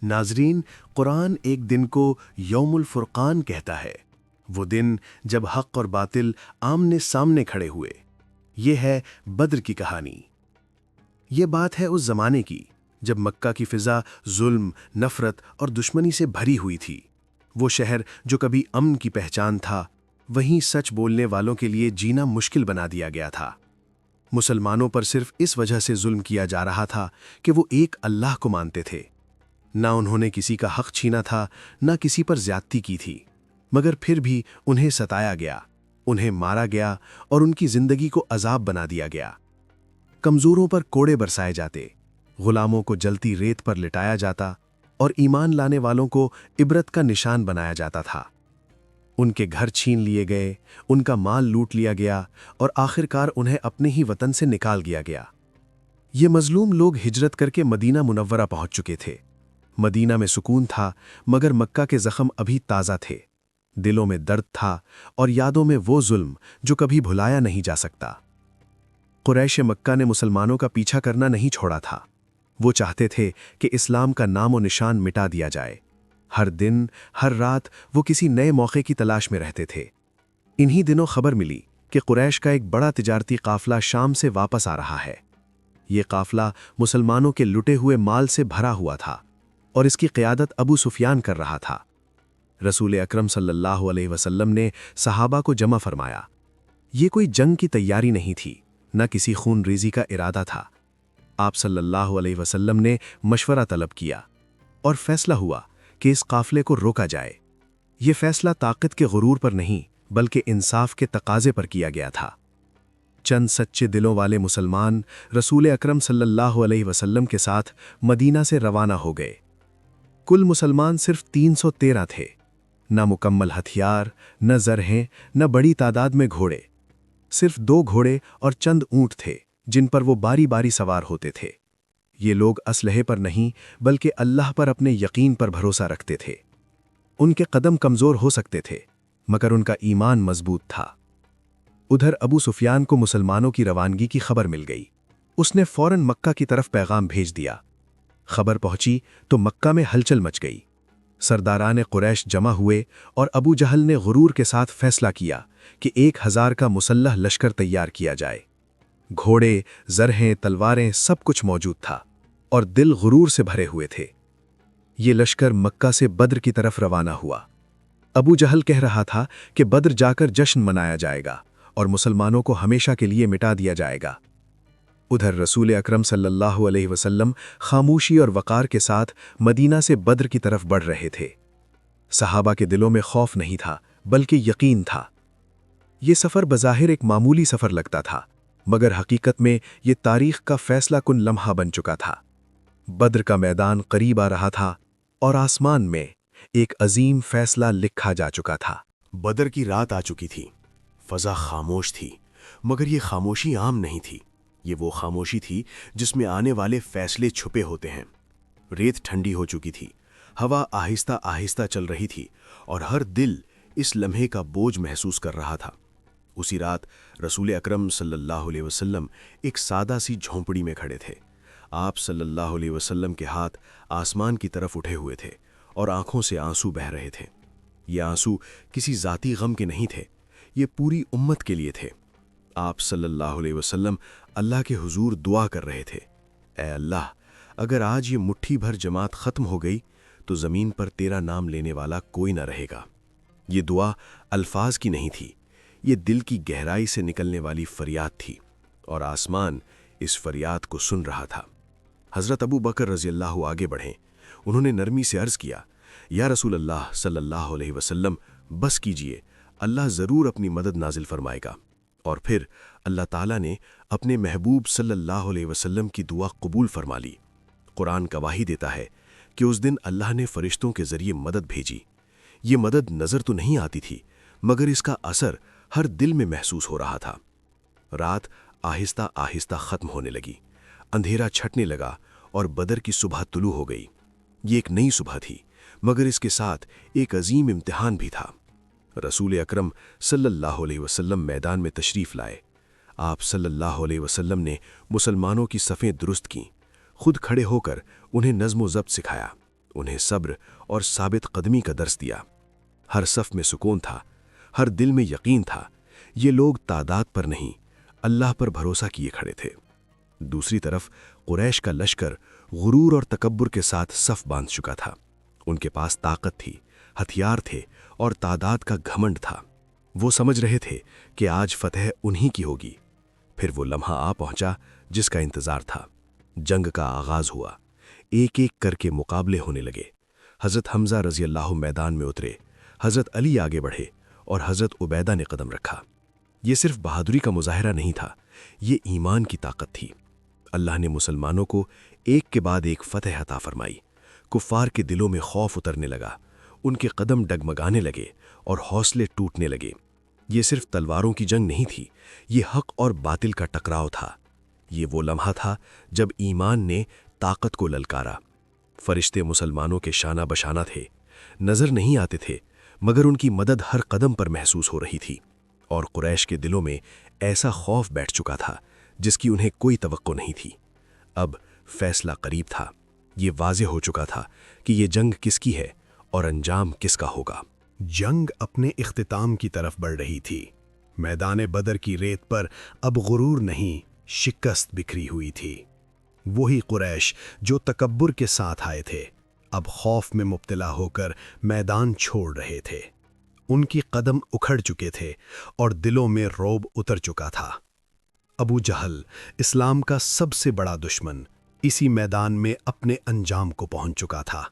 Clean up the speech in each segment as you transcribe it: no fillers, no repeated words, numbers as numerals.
ناظرین، قرآن ایک دن کو یوم الفرقان کہتا ہے، وہ دن جب حق اور باطل آمنے سامنے کھڑے ہوئے۔ یہ ہے بدر کی کہانی۔ یہ بات ہے اس زمانے کی جب مکہ کی فضا ظلم، نفرت اور دشمنی سے بھری ہوئی تھی۔ وہ شہر جو کبھی امن کی پہچان تھا، وہیں سچ بولنے والوں کے لیے جینا مشکل بنا دیا گیا تھا۔ مسلمانوں پر صرف اس وجہ سے ظلم کیا جا رہا تھا کہ وہ ایک اللہ کو مانتے تھے۔ نہ انہوں نے کسی کا حق چھینا تھا، نہ کسی پر زیادتی کی تھی، مگر پھر بھی انہیں ستایا گیا، انہیں مارا گیا اور ان کی زندگی کو عذاب بنا دیا گیا۔ کمزوروں پر کوڑے برسائے جاتے، غلاموں کو جلتی ریت پر لٹایا جاتا اور ایمان لانے والوں کو عبرت کا نشان بنایا جاتا تھا۔ ان کے گھر چھین لیے گئے، ان کا مال لوٹ لیا گیا اور آخرکار انہیں اپنے ہی وطن سے نکال دیا گیا۔ یہ مظلوم لوگ ہجرت کر کے مدینہ منورہ پہنچ چکے تھے۔ مدینہ میں سکون تھا، مگر مکہ کے زخم ابھی تازہ تھے۔ دلوں میں درد تھا اور یادوں میں وہ ظلم جو کبھی بھلایا نہیں جا سکتا۔ قریش مکہ نے مسلمانوں کا پیچھا کرنا نہیں چھوڑا تھا۔ وہ چاہتے تھے کہ اسلام کا نام و نشان مٹا دیا جائے۔ ہر دن، ہر رات وہ کسی نئے موقع کی تلاش میں رہتے تھے۔ انہی دنوں خبر ملی کہ قریش کا ایک بڑا تجارتی قافلہ شام سے واپس آ رہا ہے۔ یہ قافلہ مسلمانوں کے لٹے ہوئے مال سے بھرا ہوا تھا اور اس کی قیادت ابو سفیان کر رہا تھا۔ رسول اکرم صلی اللہ علیہ وسلم نے صحابہ کو جمع فرمایا۔ یہ کوئی جنگ کی تیاری نہیں تھی، نہ کسی خون ریزی کا ارادہ تھا۔ آپ صلی اللہ علیہ وسلم نے مشورہ طلب کیا اور فیصلہ ہوا کہ اس قافلے کو روکا جائے۔ یہ فیصلہ طاقت کے غرور پر نہیں بلکہ انصاف کے تقاضے پر کیا گیا تھا۔ چند سچے دلوں والے مسلمان رسول اکرم صلی اللہ علیہ وسلم کے ساتھ مدینہ سے روانہ ہو گئے۔ کل مسلمان صرف 313 تھے، نہ مکمل ہتھیار، نہ زرہیں، نہ بڑی تعداد میں گھوڑے۔ صرف 2 گھوڑے اور چند اونٹ تھے جن پر وہ باری باری سوار ہوتے تھے۔ یہ لوگ اسلحے پر نہیں بلکہ اللہ پر اپنے یقین پر بھروسہ رکھتے تھے۔ ان کے قدم کمزور ہو سکتے تھے، مگر ان کا ایمان مضبوط تھا۔ ادھر ابو سفیان کو مسلمانوں کی روانگی کی خبر مل گئی۔ اس نے فوراً مکہ کی طرف پیغام بھیج دیا۔ خبر پہنچی تو مکہ میں ہلچل مچ گئی۔ سرداران قریش جمع ہوئے اور ابو جہل نے غرور کے ساتھ فیصلہ کیا کہ 1000 کا مسلح لشکر تیار کیا جائے۔ گھوڑے، زرہیں، تلواریں، سب کچھ موجود تھا اور دل غرور سے بھرے ہوئے تھے۔ یہ لشکر مکہ سے بدر کی طرف روانہ ہوا۔ ابو جہل کہہ رہا تھا کہ بدر جا کر جشن منایا جائے گا اور مسلمانوں کو ہمیشہ کے لیے مٹا دیا جائے گا۔ ادھر رسول اکرم صلی اللہ علیہ وسلم خاموشی اور وقار کے ساتھ مدینہ سے بدر کی طرف بڑھ رہے تھے۔ صحابہ کے دلوں میں خوف نہیں تھا بلکہ یقین تھا۔ یہ سفر بظاہر ایک معمولی سفر لگتا تھا، مگر حقیقت میں یہ تاریخ کا فیصلہ کن لمحہ بن چکا تھا۔ بدر کا میدان قریب آ رہا تھا اور آسمان میں ایک عظیم فیصلہ لکھا جا چکا تھا۔ بدر کی رات آ چکی تھی، فضا خاموش تھی، مگر یہ خاموشی عام نہیں تھی۔ یہ وہ خاموشی تھی جس میں آنے والے فیصلے چھپے ہوتے ہیں۔ ریت ٹھنڈی ہو چکی تھی، ہوا آہستہ آہستہ چل رہی تھی اور ہر دل اس لمحے کا بوجھ محسوس کر رہا تھا۔ اسی رات رسول اکرم صلی اللہ علیہ وسلم ایک سادہ سی جھونپڑی میں کھڑے تھے۔ آپ صلی اللہ علیہ وسلم کے ہاتھ آسمان کی طرف اٹھے ہوئے تھے اور آنکھوں سے آنسو بہہ رہے تھے۔ یہ آنسو کسی ذاتی غم کے نہیں تھے، یہ پوری امت کے لیے تھے۔ آپ صلی اللہ علیہ وسلم اللہ کے حضور دعا کر رہے تھے، اے اللہ، اگر آج یہ مٹھی بھر جماعت ختم ہو گئی تو زمین پر تیرا نام لینے والا کوئی نہ رہے گا۔ یہ دعا الفاظ کی نہیں تھی، یہ دل کی گہرائی سے نکلنے والی فریاد تھی، اور آسمان اس فریاد کو سن رہا تھا۔ حضرت ابو بکر رضی اللہ آگے بڑھے۔ انہوں نے نرمی سے عرض کیا، یا رسول اللہ صلی اللہ علیہ وسلم، بس کیجئے، اللہ ضرور اپنی مدد نازل فرمائے گا۔ اور پھر اللہ تعالیٰ نے اپنے محبوب صلی اللہ علیہ وسلم کی دعا قبول فرما لی۔ قرآن گواہی دیتا ہے کہ اس دن اللہ نے فرشتوں کے ذریعے مدد بھیجی۔ یہ مدد نظر تو نہیں آتی تھی، مگر اس کا اثر ہر دل میں محسوس ہو رہا تھا۔ رات آہستہ آہستہ ختم ہونے لگی، اندھیرا چھٹنے لگا اور بدر کی صبح طلوع ہو گئی۔ یہ ایک نئی صبح تھی، مگر اس کے ساتھ ایک عظیم امتحان بھی تھا۔ رسول اکرم صلی اللہ علیہ وسلم میدان میں تشریف لائے۔ آپ صلی اللہ علیہ وسلم نے مسلمانوں کی صفیں درست کیں، خود کھڑے ہو کر انہیں نظم و ضبط سکھایا انہیں صبر اور ثابت قدمی کا درس دیا۔ ہر صف میں سکون تھا، ہر دل میں یقین تھا۔ یہ لوگ تعداد پر نہیں، اللہ پر بھروسہ کیے کھڑے تھے۔ دوسری طرف قریش کا لشکر غرور اور تکبر کے ساتھ صف باندھ چکا تھا۔ ان کے پاس طاقت تھی، ہتھیار تھے اور تعداد کا گھمنڈ تھا۔ وہ سمجھ رہے تھے کہ آج فتح انہی کی ہوگی۔ پھر وہ لمحہ آ پہنچا جس کا انتظار تھا۔ جنگ کا آغاز ہوا۔ ایک ایک کر کے مقابلے ہونے لگے۔ حضرت حمزہ رضی اللہ میدان میں اترے، حضرت علی آگے بڑھے اور حضرت عبیدہ نے قدم رکھا۔ یہ صرف بہادری کا مظاہرہ نہیں تھا، یہ ایمان کی طاقت تھی۔ اللہ نے مسلمانوں کو ایک کے بعد ایک فتح عطا فرمائی۔ کفار کے دلوں میں خوف اترنے لگا، ان کے قدم ڈگمگانے لگے اور حوصلے ٹوٹنے لگے۔ یہ صرف تلواروں کی جنگ نہیں تھی، یہ حق اور باطل کا ٹکراؤ تھا۔ یہ وہ لمحہ تھا جب ایمان نے طاقت کو للکارا۔ فرشتے مسلمانوں کے شانہ بشانہ تھے، نظر نہیں آتے تھے، مگر ان کی مدد ہر قدم پر محسوس ہو رہی تھی، اور قریش کے دلوں میں ایسا خوف بیٹھ چکا تھا جس کی انہیں کوئی توقع نہیں تھی۔ اب فیصلہ قریب تھا۔ یہ واضح ہو چکا تھا کہ یہ جنگ کس کی ہے اور انجام کس کا ہوگا۔ جنگ اپنے اختتام کی طرف بڑھ رہی تھی۔ میدان بدر کی ریت پر اب غرور نہیں، شکست بکھری ہوئی تھی۔ وہی قریش جو تکبر کے ساتھ آئے تھے، اب خوف میں مبتلا ہو کر میدان چھوڑ رہے تھے۔ ان کی قدم اکھڑ چکے تھے اور دلوں میں رعب اتر چکا تھا۔ ابو جہل، اسلام کا سب سے بڑا دشمن، اسی میدان میں اپنے انجام کو پہنچ چکا تھا۔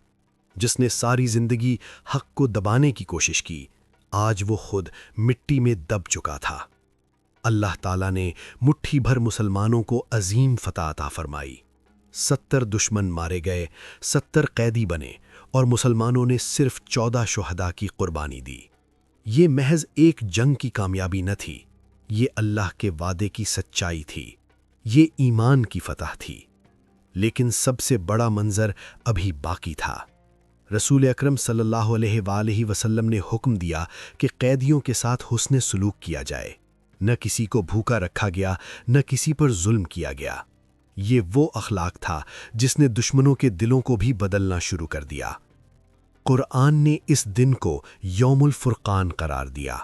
جس نے ساری زندگی حق کو دبانے کی کوشش کی، آج وہ خود مٹی میں دب چکا تھا۔ اللہ تعالیٰ نے مٹھی بھر مسلمانوں کو عظیم فتح عطا فرمائی۔ 70 دشمن مارے گئے، 70 قیدی بنے، اور مسلمانوں نے صرف 14 شہداء کی قربانی دی۔ یہ محض ایک جنگ کی کامیابی نہ تھی، یہ اللہ کے وعدے کی سچائی تھی، یہ ایمان کی فتح تھی۔ لیکن سب سے بڑا منظر ابھی باقی تھا۔ رسول اکرم صلی اللہ علیہ وآلہ وسلم نے حکم دیا کہ قیدیوں کے ساتھ حسن سلوک کیا جائے۔ نہ کسی کو بھوکا رکھا گیا، نہ کسی پر ظلم کیا گیا۔ یہ وہ اخلاق تھا جس نے دشمنوں کے دلوں کو بھی بدلنا شروع کر دیا۔ قرآن نے اس دن کو یوم الفرقان قرار دیا،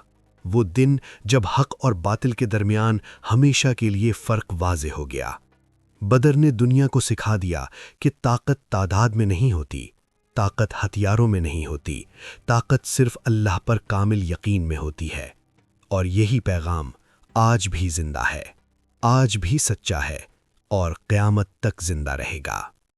وہ دن جب حق اور باطل کے درمیان ہمیشہ کے لیے فرق واضح ہو گیا۔ بدر نے دنیا کو سکھا دیا کہ طاقت تعداد میں نہیں ہوتی، طاقت ہتھیاروں میں نہیں ہوتی، طاقت صرف اللہ پر کامل یقین میں ہوتی ہے۔ اور یہی پیغام آج بھی زندہ ہے، آج بھی سچا ہے، اور قیامت تک زندہ رہے گا۔